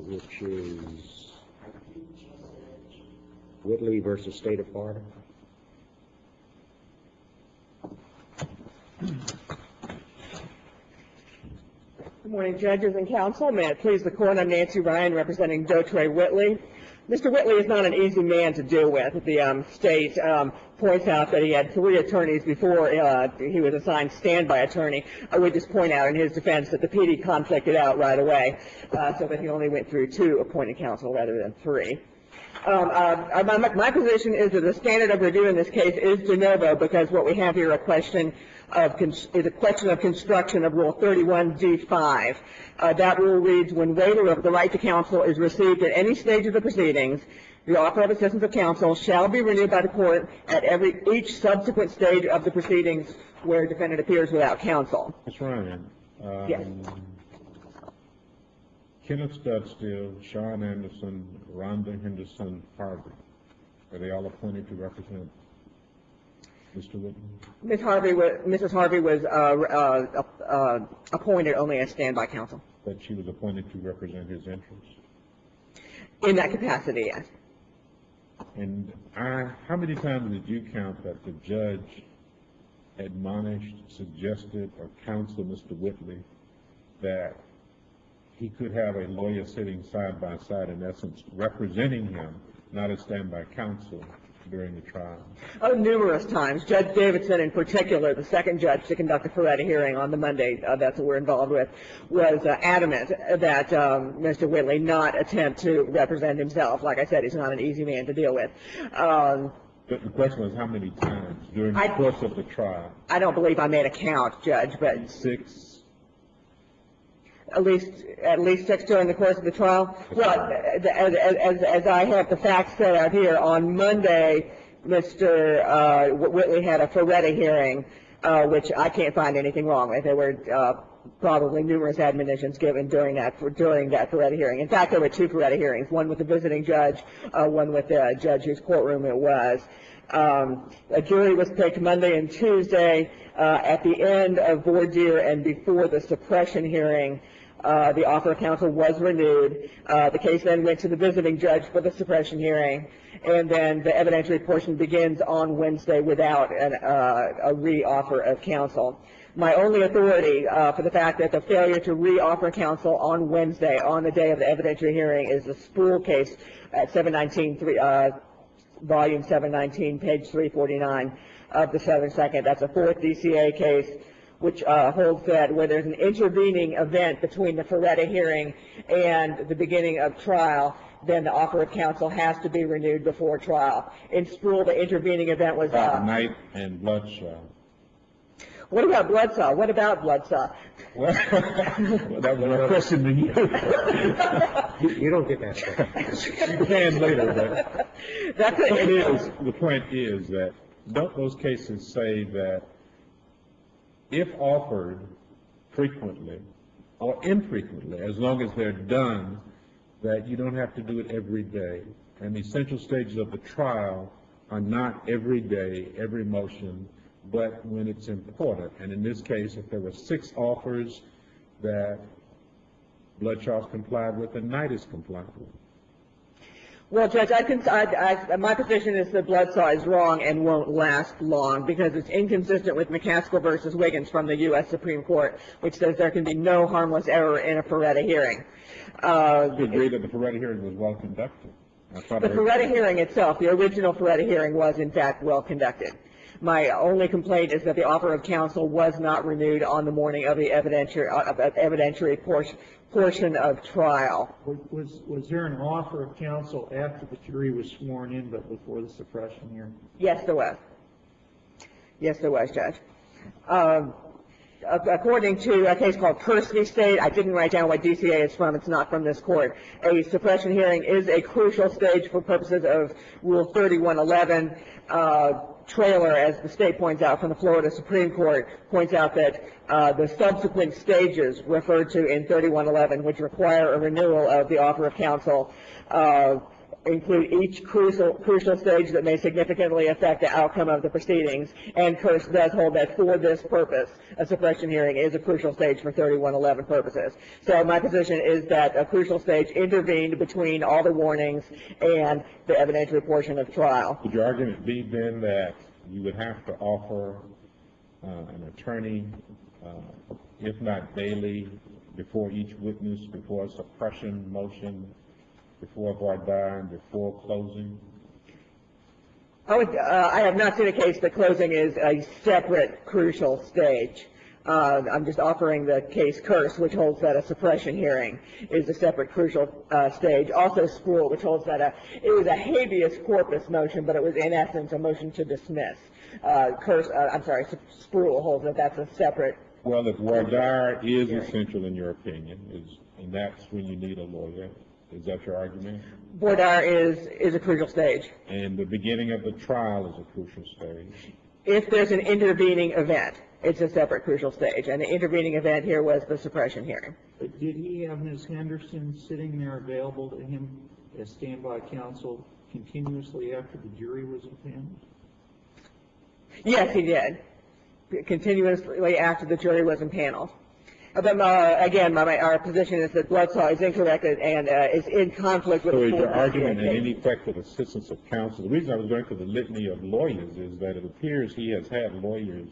which is Whitley versus State of Florida. Good morning, judges and counsel. May it please the court, I'm Nancy Ryan, representing DEAUTRE Whitley. Mr. Whitley is not an easy man to deal with. The state points out that he had 3 attorneys before he was assigned standby attorney. I would just point out in his defense that the PD conflicted out right away, so that he only went through 2 appointed counsel rather than 3. My position is that the standard of review in this case is de novo, because what we have here is a question of construction of Rule 31d5. That rule reads, when waiver of the right to counsel is received at any stage of the proceedings, the offer of assistance of counsel shall be renewed by the court at each subsequent stage of the proceedings where a defendant appears without counsel. Ms. Ryan, Yes. Kenneth Studstill, Sean Anderson, Rhonda Henderson, Harvey, are they all appointed to represent Mr. Whitley? Mrs. Harvey was appointed only as standby counsel. But she was appointed to represent his interests? In that capacity, yes. And how many times did you count that the judge admonished, suggested, or counseled Mr. Whitley that he could have a lawyer sitting side by side, in essence, representing him, not as standby counsel during the trial? Oh, numerous times. Judge Davidson, in particular, the second judge to conduct the Ferretti hearing on the Monday that's what we're involved with, was adamant that Mr. Whitley not attempt to represent himself. Like I said, he's not an easy man to deal with. But the question was how many times during the course of the trial? I don't believe I made a count, Judge, but 6? At least 6 during the course of the trial. Well, as I have the facts set out here, on Monday, Mr. Whitley had a Ferretti hearing, which I can't find anything wrong with. There were probably numerous admonitions given during that Ferretti hearing. In fact, there were 2 Ferretti hearings, one with the visiting judge, one with the judge whose courtroom it was. A jury was picked Monday and Tuesday. At the end of voir dire and before the suppression hearing, the offer of counsel was renewed. The case then went to the visiting judge for the suppression hearing, and then the evidentiary portion begins on Wednesday without a re-offer of counsel. My only authority for the fact that the failure to re-offer counsel on Wednesday, on the day of the evidentiary hearing, is the Sproul case at 719, volume 719, page 349 of the Southern Second. That's a 4th DCA case, which holds that where there's an intervening event between the Ferretti hearing and the beginning of trial, then the offer of counsel has to be renewed before trial. In Sproul, the intervening event was Night and Bloodsaw. What about Bloodsaw? What about Bloodsaw? Well, that was my question to you. You don't get that stuff. You can later, but the point is that don't those cases say that if offered frequently or infrequently, as long as they're done, that you don't have to do it every day? And the essential stages of the trial are not every day, every motion, but when it's important. And in this case, if there were 6 offers that Bloodshaw's complied with and Knight is complied with. Well, Judge, my position is that Bloodsaw is wrong and won't last long because it's inconsistent with McCaskill versus Wiggins from the U.S. Supreme Court, which says there can be no harmless error in a Ferretti hearing. You agree that the Ferretti hearing was well conducted? The Ferretti hearing itself, the original Ferretti hearing, was in fact well conducted. My only complaint is that the offer of counsel was not renewed on the morning of the evidentiary portion of trial. Was there an offer of counsel after the jury was sworn in but before the suppression hearing? Yes, there was. Yes, there was, Judge. According to a case called Persky State, I didn't write down what DCA is from. It's not from this court. A suppression hearing is a crucial stage for purposes of Rule 3111. Trailer, as the state points out from the Florida Supreme Court, points out that the subsequent stages referred to in 3111, which require a renewal of the offer of counsel, include each crucial stage that may significantly affect the outcome of the proceedings, and Curse does hold that for this purpose, a suppression hearing is a crucial stage for 3111 purposes. So my position is that a crucial stage intervened between all the warnings and the evidentiary portion of trial. Would your argument be then that you would have to offer an attorney, if not daily, before each witness, before a suppression motion, before voir dire, and before closing? I have not seen a case that closing is a separate crucial stage. I'm just offering the case Curse, which holds that a suppression hearing is a separate crucial stage. Also Sproul, which holds that it was a habeas corpus motion, but it was in essence a motion to dismiss. Sproul holds that that's a separate. Well, if voir dire is essential in your opinion, and that's when you need a lawyer, is that your argument? Voir dire is a crucial stage. And the beginning of the trial is a crucial stage. If there's an intervening event, it's a separate crucial stage, and the intervening event here was the suppression hearing. But did he have Ms. Henderson sitting there available to him as standby counsel continuously after the jury was impaneled? Yes, he did, continuously after the jury was impaneled. But again, our position is that Bloodsaw is incorrect and is in conflict with So the is your Fourth argument in Circuit. any effective assistance of counsel? The reason I was going through the litany of lawyers is that it appears he has had lawyers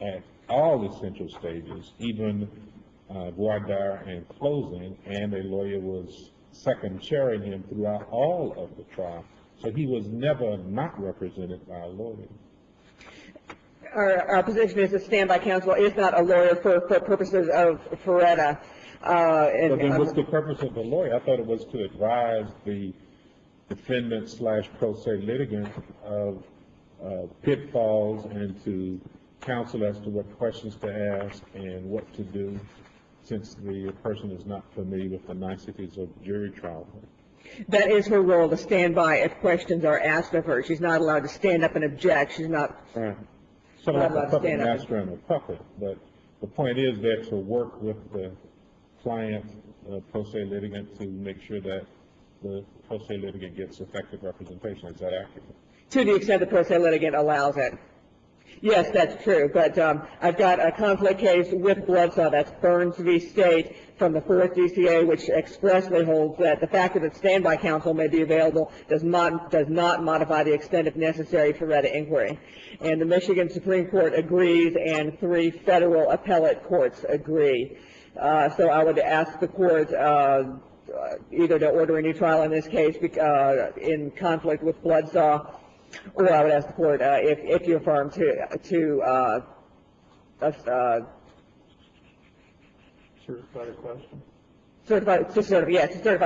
at all essential stages, even voir dire and closing, and a lawyer was second chairing him throughout all of the trial. So he was never not represented by a lawyer. Our position is that standby counsel is not a lawyer for purposes of Ferretta. So then what's the purpose of the lawyer? I thought it was to advise the defendant / pro se litigant of pitfalls and to counsel as to what questions to ask and what to do, since the person is not familiar with the niceties of jury trial. That is her role, to stand by if questions are asked of her. She's not allowed to stand up and object. She's not. Right. Sort of like a puppet master and a puppet, but the point is that to work with the client, pro se litigant, to make sure that the pro se litigant gets effective representation. Is that accurate? To the extent the pro se litigant allows it. Yes, that's true, but I've got a conflict case with Bloodsaw, that's Burns v. State from the 4th DCA, which expressly holds that the fact that standby counsel may be available does not modify the extent if necessary for Ferretta inquiry. And the Michigan Supreme Court agrees, and 3 federal appellate courts agree. So I would ask the court either to order a new trial in this case in conflict with Bloodsaw, or I would ask the court, if you affirm, to Certify the question. certify the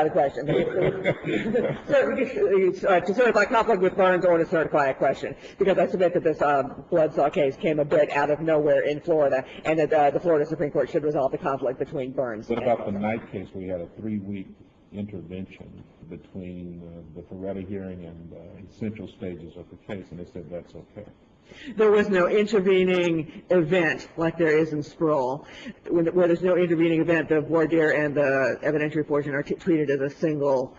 question. To certify conflict with Burns or to certify a question, because I submit that this Bloodsaw case came a bit out of nowhere in Florida, and that the Florida Supreme Court should resolve the conflict between Burns. What about the Knight case? We had a 3-week intervention between the Ferretta hearing and essential stages of the case, and they said that's okay. There was no intervening event like there is in Sproul. Where there's no intervening event, the voir dire and the evidentiary portion are treated as a single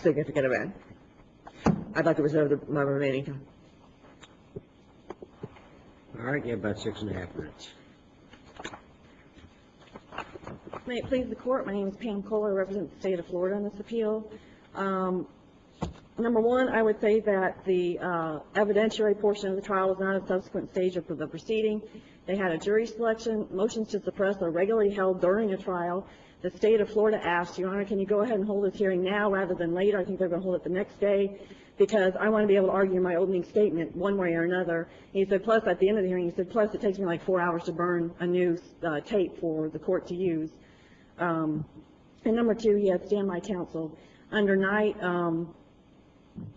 significant event. I'd like to reserve my remaining time. All right, you have about 6.5 minutes. May it please the court, my name is Pam Kohler, I represent the state of Florida in this appeal. Number one, I would say that the evidentiary portion of the trial was not a subsequent stage of the proceeding. They had a jury selection. Motions to suppress are regularly held during a trial. The state of Florida asked, Your Honor, can you go ahead and hold this hearing now rather than later? I think they're going to hold it the next day, because I want to be able to argue my opening statement one way or another. He said, plus, at the end of the hearing, he said, plus, it takes me like 4 hours to burn a new tape for the court to use. And number two, he had standby counsel. Under Knight,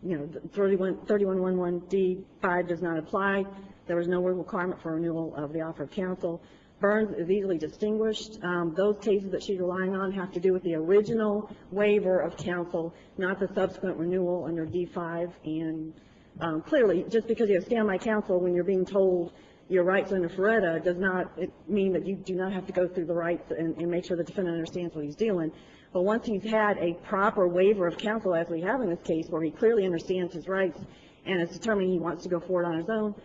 3111D5 does not apply. There was no requirement for renewal of the offer of counsel. Burns is easily distinguished. Those cases that she's relying on have to do with the original waiver of counsel, not the subsequent renewal under D5. And clearly, just because you have standby counsel when you're being told your rights under Ferretta does not mean that you do not have to go through the rights and make sure the defendant understands what he's doing. But once he's had a proper waiver of counsel, as we have in this case, where he clearly understands his rights and is determined he wants to go forward on his own,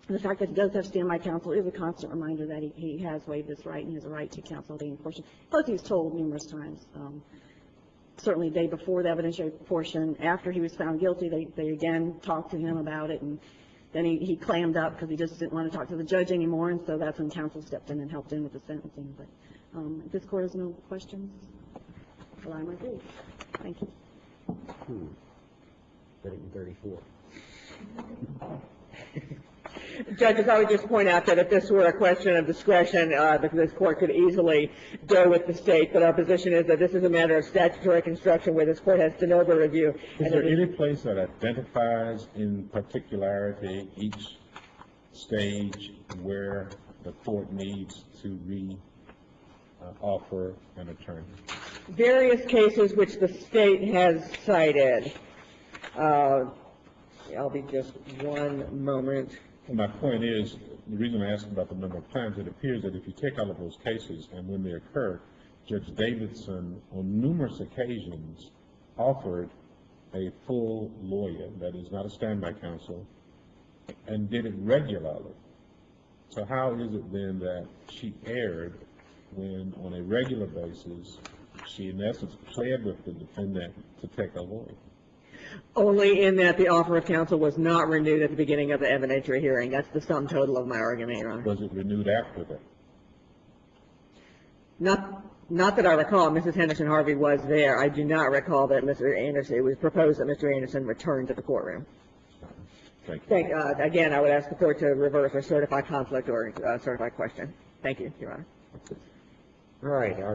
the fact that he does have standby counsel is a constant reminder that he has waived this right and he has a right to counsel at any portion. Plus, he was told numerous times, certainly the day before the evidentiary portion, after he was found guilty, they again talked to him about it, and then he clammed up because he just didn't want to talk to the judge anymore, and so that's when counsel stepped in and helped him with the sentencing. But if this court has no questions, well, I'm agreed. Thank you. Put it in 34. Judges, I would just point out that if this were a question of discretion, this court could easily go with the state, but our position is that this is a matter of statutory construction where this court has de novo review. Is there any place that identifies in particularity each stage where the court needs to offer an attorney? Various cases which the state has cited. I'll be just one moment. My point is, the reason I asked about the number of times, it appears that if you take all of those cases and when they occur, Judge Davidson on numerous occasions offered a full lawyer, that is not a standby counsel, and did it regularly. So how is it then that she erred when on a regular basis she in essence pled with the defendant to take a lawyer? Only in that the offer of counsel was not renewed at the beginning of the evidentiary hearing. That's the sum total of my argument, Your Honor. Was it renewed after that? Not that I recall. Mrs. Henderson Harvey was there. I do not recall that Mr. Anderson, it was proposed that Mr. Anderson return to the courtroom. Thank you. Again, I would ask the court to reverse or certify conflict or certify question. Thank you, Your Honor. All right, our